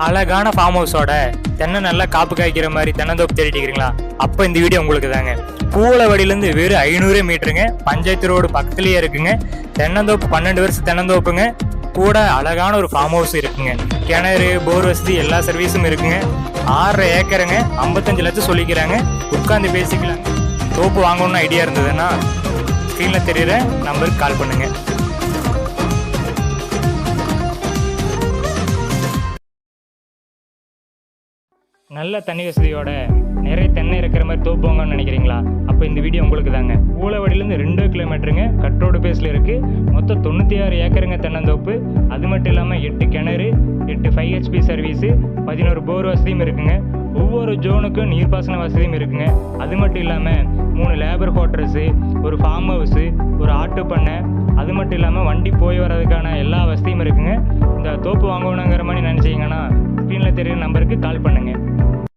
அழகான ஃபார்ம் ஹவுஸோட தென்னை நல்லா காப்பு காய்க்கிற மாதிரி தென்னந்தோப்பு தேடிட்டு இருக்கிறீங்களா? அப்போ இந்த வீடியோ உங்களுக்கு தாங்க. பூவலவடியிலேருந்து வெறும் 500 மீட்டருங்க. பஞ்சாயத்து ரோடு பக்கத்துலேயே இருக்குங்க. தென்னந்தோப்பு 12 வருஷம் தென்னந்தோப்புங்க. கூட அழகான ஒரு ஃபார்ம் ஹவுஸ் இருக்குங்க. கிணறு, போர் வசதி எல்லா சர்வீஸும் இருக்குங்க. 6 ஏக்கருங்க. 55 லட்சம் சொல்லிக்கிறாங்க. உட்காந்து பேசிக்கலாங்க. தோப்பு வாங்கணும்னு ஐடியா இருந்ததுன்னா ஸ்க்ரீனில் தெரியுற நம்பருக்கு கால் பண்ணுங்க. நல்ல தண்ணி வசதியோட நிறைய தென்னை இருக்கிற மாதிரி தோப்பு வாங்கன்னு நினைக்கிறீங்களா? அப்போ இந்த வீடியோ உங்களுக்கு தாங்க. பூலவாடியிலேருந்து 2 கிலோமீட்டருங்க. கட்ரோடு பேஸில் இருக்குது. மொத்தம் 96 ஏக்கருங்க தென்னந்தோப்பு. அது மட்டும் இல்லாமல் 8 கிணறு, 8 5 HP சர்வீஸு, 11 போர் வசதியும் இருக்குங்க. ஒவ்வொரு ஜோனுக்கும் நீர்ப்பாசன வசதியும் இருக்குங்க. அது மட்டும் இல்லாமல் 3 லேபர் குவார்ட்டர்ஸு, ஒரு ஃபார்ம் ஹவுஸு, ஒரு ஆட்டு பண்ணை, அது மட்டும் இல்லாமல் வண்டி போய் வர்றதுக்கான எல்லா வசதியும் இருக்குங்க. இந்த தோப்பு வாங்கணுங்கிற மாதிரி நினச்சிங்கன்னா ஸ்க்ரீனில் தெரியுற நம்பருக்கு கால் பண்ணுங்கள்.